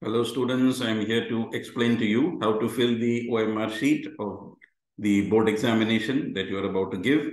Hello students, I am here to explain to you how to fill the OMR sheet of the board examination that you are about to give.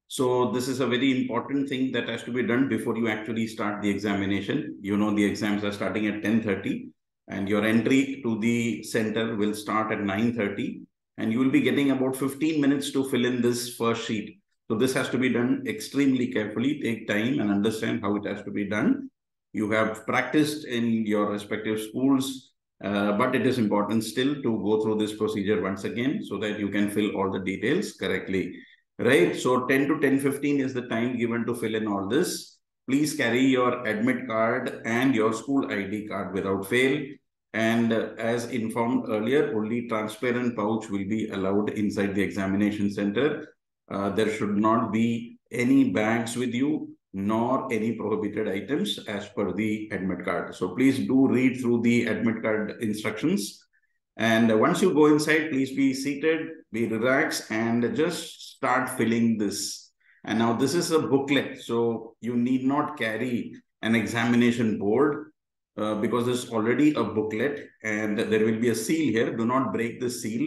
So this is a very important thing that has to be done before you actually start the examination. You know the exams are starting at 10:30 and your entry to the center will start at 9:30 and you will be getting about 15 minutes to fill in this first sheet. So this has to be done extremely carefully, take time and understand how it has to be done. You have practiced in your respective schools, but it is important still to go through this procedure once again so that you can fill all the details correctly. Right? So 10 to 10:15 is the time given to fill in all this. Please carry your admit card and your school ID card without fail. And as informed earlier, only transparent pouch will be allowed inside the examination center. There should not be any bags with you, nor any prohibited items as per the admit card. So please do read through the admit card instructions. And once you go inside, please be seated, be relaxed, and just start filling this. And now this is a booklet, so you need not carry an examination board because there's already a booklet and there will be a seal here. Do not break the seal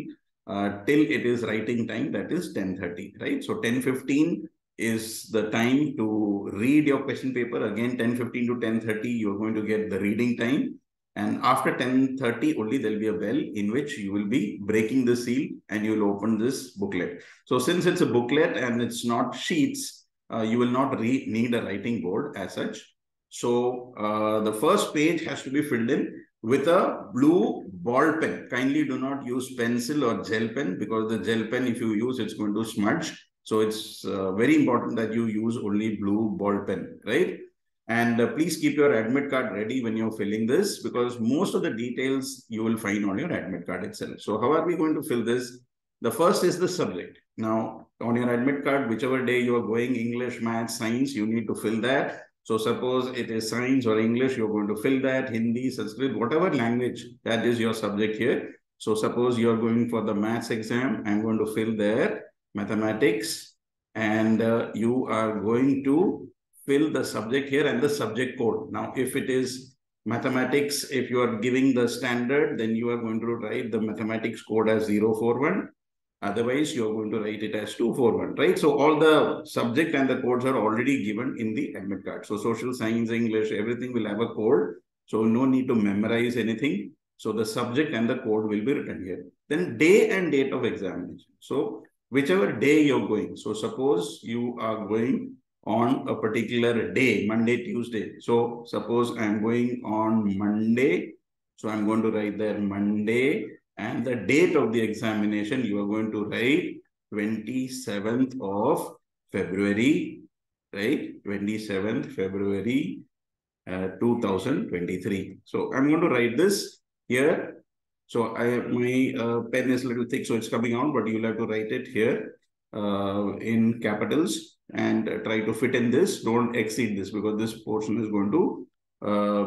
till it is writing time, that is 10:30, right? So 10:15 is the time to read your question paper. Again, 10:15 to 10:30, you're going to get the reading time. And after 10:30, only there'll be a bell in which you will be breaking the seal and you'll open this booklet. So since it's a booklet and it's not sheets, you will not need a writing board as such. So the first page has to be filled in with a blue ball pen. Kindly do not use pencil or gel pen because the gel pen, if you use, it's going to smudge. So it's very important that you use only blue ball pen, right? And please keep your admit card ready when you're filling this because most of the details you will find on your admit card itself. So how are we going to fill this? The first is the subject. Now, on your admit card, whichever day you are going, English, Maths, Science, you need to fill that. So suppose it is Science or English, you're going to fill that, Hindi, Sanskrit, whatever language that is your subject here. So suppose you're going for the Maths exam, I'm going to fill there Mathematics, and you are going to fill the subject here and the subject code. Now, if it is mathematics, if you are giving the standard, then you are going to write the mathematics code as 041. Otherwise, you're going to write it as 241, right? So all the subject and the codes are already given in the admit card. So social science, English, everything will have a code. So no need to memorize anything. So the subject and the code will be written here. Then day and date of examination. So whichever day you're going. So suppose you are going on a particular day, Monday, Tuesday. So suppose I'm going on Monday. So I'm going to write there Monday. And the date of the examination, you are going to write 27th of February, right? 27th February 2023. So I'm going to write this here. So my pen is a little thick, so it's coming out, but you'll have to write it here in capitals and try to fit in this. Don't exceed this because this portion is going to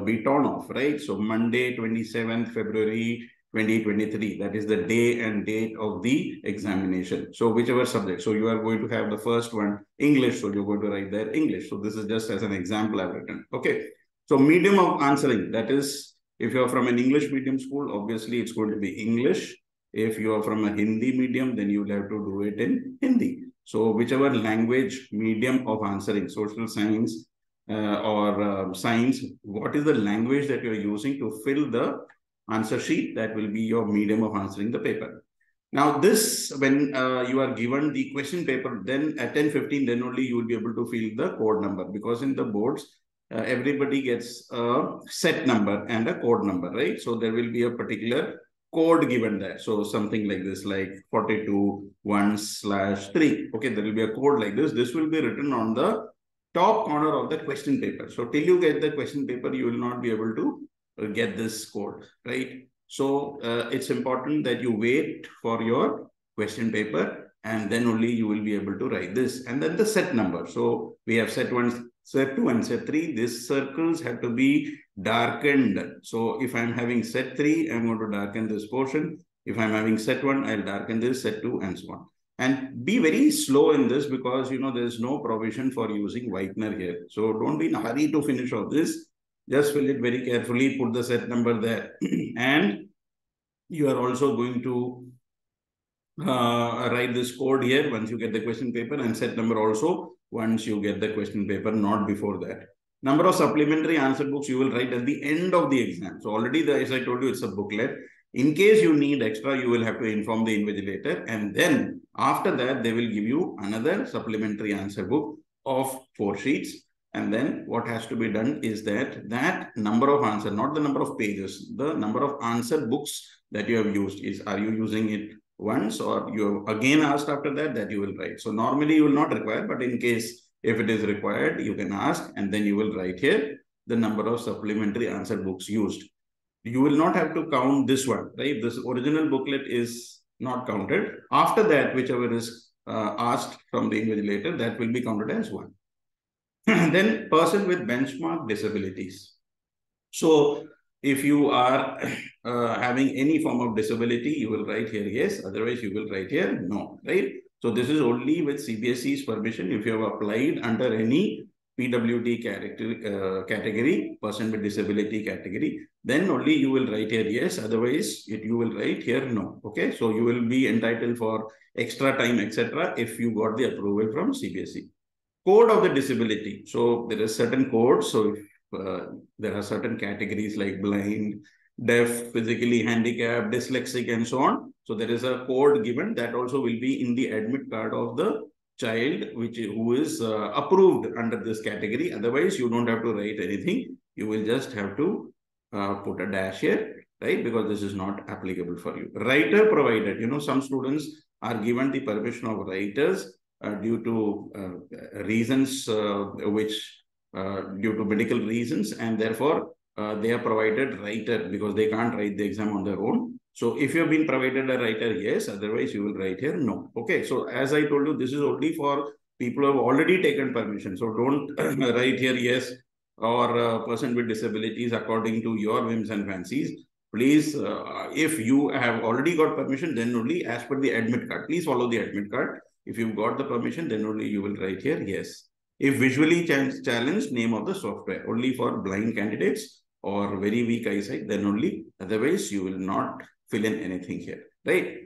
be torn off, right? So Monday, 27th February 2023, that is the day and date of the examination. So whichever subject. So you are going to have the first one, English. So you're going to write there English. So this is just as an example I've written. Okay. So medium of answering, that is, if you're from an English medium school, obviously it's going to be English. If you are from a Hindi medium, then you will have to do it in Hindi. So whichever language medium of answering, social science or science, what is the language that you're using to fill the answer sheet? That will be your medium of answering the paper. Now this, when you are given the question paper, then at 10:15, then only you will be able to fill the code number because in the boards, everybody gets a set number and a code number, right? So there will be a particular code given there. So something like this, like 42:1/3. Okay, there will be a code like this. This will be written on the top corner of the question paper. So till you get the question paper, you will not be able to get this code, right? So it's important that you wait for your question paper and then only you will be able to write this. And then the set number. So we have set 1, set 2 and set 3. These circles have to be darkened. So if I'm having set 3, I'm going to darken this portion. If I'm having set 1, I'll darken this, set 2 and so on. And be very slow in this because, you know, there's no provision for using whitener here. So don't be in a hurry to finish all this. Just fill it very carefully, put the set number there. And you are also going to write this code here once you get the question paper, and set number also once you get the question paper, not before that. Number of supplementary answer books you will write at the end of the exam. So already, as I told you, it's a booklet. In case you need extra, you will have to inform the invigilator, and then after that, they will give you another supplementary answer book of 4 sheets. And then what has to be done is that number of answer, not the number of pages, the number of answer books that you have used is, are you using it once, or you have again asked after that you will write. So normally you will not require, but in case if it is required, you can ask, and then you will write here the number of supplementary answer books used. You will not have to count this one, right? This original booklet is not counted. After that, whichever is asked from the invigilator, that will be counted as one. Then person with benchmark disabilities. So if you are having any form of disability, you will write here yes, otherwise you will write here no, right? So this is only with CBSE's permission. If you have applied under any PWD category, person with disability category, then only you will write here yes, otherwise you will write here no. Okay, so you will be entitled for extra time, etc. if you got the approval from CBSE. Code of the disability. So there is certain codes. So if there are certain categories like blind, deaf, physically handicapped, dyslexic, and so on. So there is a code given that also will be in the admit card of the child who is approved under this category. Otherwise, you don't have to write anything. You will just have to put a dash here, right? Because this is not applicable for you. Writer provided. You know, some students are given the permission of writers due to reasons due to medical reasons, and therefore they are provided writer because they can't write the exam on their own. So if you have been provided a writer, yes, otherwise you will write here no. Okay, so as I told you, this is only for people who have already taken permission. So don't write here yes or person with disabilities according to your whims and fancies. Please, if you have already got permission, then only as per the admit card. Please follow the admit card. If you've got the permission, then only you will write here yes. If visually challenged, name of the software. Only for blind candidates or very weak eyesight, then only. Otherwise, you will not fill in anything here, right?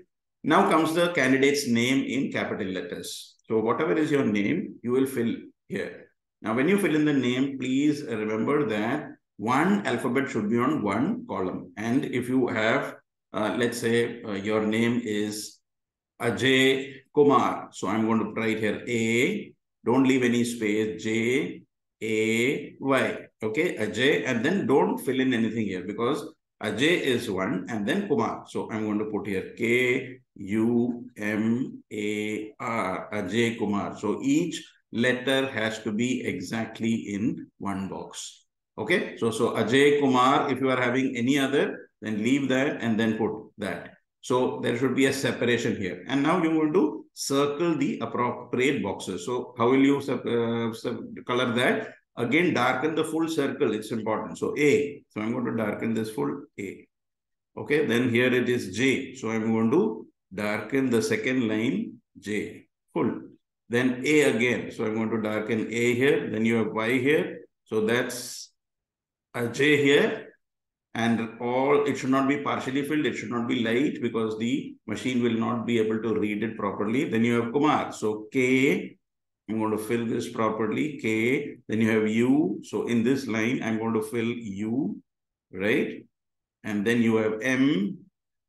Now comes the candidate's name in capital letters. So whatever is your name, you will fill here. Now, when you fill in the name, please remember that one alphabet should be on one column. And if you have, let's say your name is Ajay Kumar. So I'm going to write here A, don't leave any space, J, A, Y. Okay, Ajay, and then don't fill in anything here because Ajay is one and then Kumar. So I'm going to put here K, U, M, A, R, Ajay Kumar. So each letter has to be exactly in one box. Okay, so Ajay Kumar, if you are having any other, then leave that and then put that. So there should be a separation here. And now you want to circle the appropriate boxes. So how will you color that? Again, darken the full circle. It's important. So A. So I'm going to darken this full A. Okay. Then here it is J. So I'm going to darken the second line J. Full. Then A again. So I'm going to darken A here. Then you have Y here. So that's a J here. And it should not be partially filled. It should not be light because the machine will not be able to read it properly. Then you have Kumar. So K, I'm going to fill this properly. K, then you have U. So in this line, I'm going to fill U, right? And then you have M.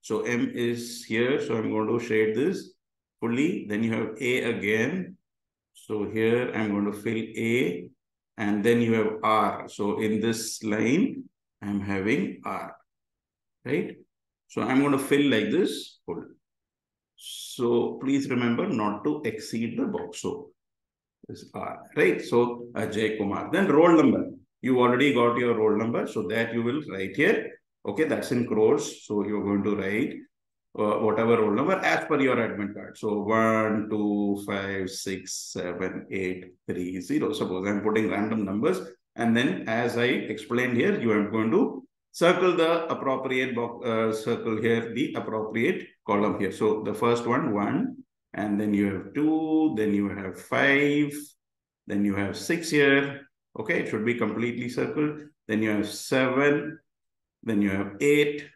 So M is here. So I'm going to shade this fully. Then you have A again. So here I'm going to fill A. And then you have R. So in this line, I'm having R, right? So I'm going to fill like this full. So please remember not to exceed the box. So this R, right? So Ajay Kumar. Then roll number. You already got your roll number. So that you will write here. Okay, that's in crores. So you're going to write whatever roll number as per your admit card. So 1, 2, 5, 6, 7, 8, 3, 0. Suppose I'm putting random numbers. And then as I explained here, you are going to circle the appropriate box, circle here the appropriate column here. So the first one, 1, and then you have 2, then you have 5, then you have 6 here. Okay, it should be completely circled. then you have 7, then you have 8,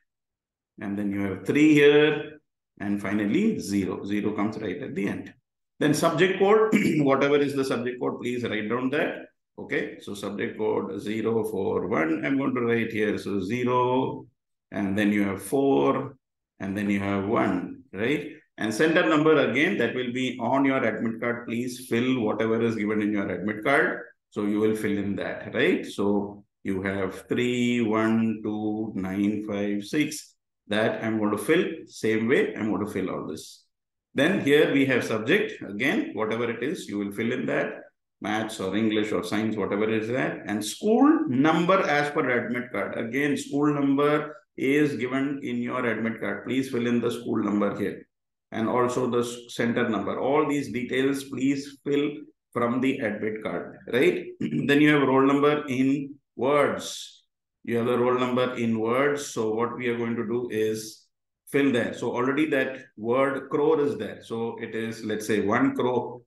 and then you have 3 here, and finally 0. 0 comes right at the end. Then subject code, whatever is the subject code, please write down that. Okay, so subject code 041, I'm going to write here. So 0, and then you have 4, and then you have 1, right? And center number again, that will be on your admit card. Please fill whatever is given in your admit card. So you will fill in that, right? So you have 3, 1, 2, 9, 5, 6. That I'm going to fill. Same way, I'm going to fill all this. Then here we have subject. Again, whatever it is, you will fill in that. Maths or English or science, whatever is that. And school number as per admit card. Again, school number is given in your admit card. Please fill in the school number here. And also the center number. All these details, please fill from the admit card, right? Then you have roll number in words. You have the roll number in words. So what we are going to do is fill there. So already that word crore is there. So it is, let's say 1 crore,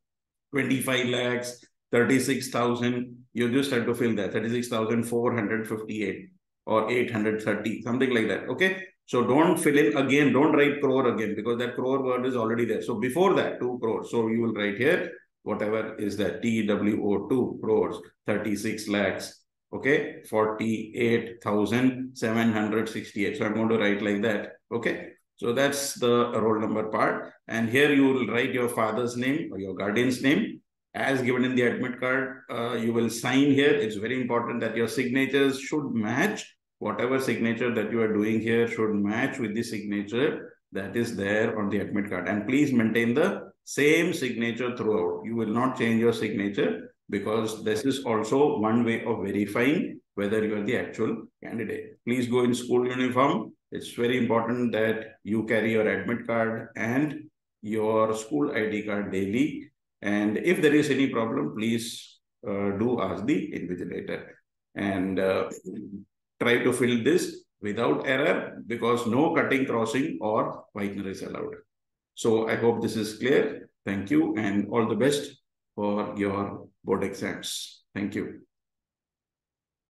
25 lakhs, 36,000. You just have to fill that 36,458 or 830, something like that. Okay. So don't fill in again. Don't write crore again because that crore word is already there. So before that, 2 crores. So you will write here, whatever is that TWO2 crores, 36 lakhs. Okay, 48,768. So I'm going to write like that. Okay, so that's the roll number part. And here you will write your father's name or your guardian's name as given in the admit card. You will sign here. It's very important that your signatures should match. Whatever signature that you are doing here should match with the signature that is there on the admit card. And please maintain the same signature throughout. You will not change your signature because this is also one way of verifying whether you are the actual candidate. Please go in school uniform. It's very important that you carry your admit card and your school ID card daily. And if there is any problem, please do ask the invigilator. And try to fill this without error because no cutting, crossing or whitener is allowed. So I hope this is clear. Thank you and all the best for your board exams. Thank you.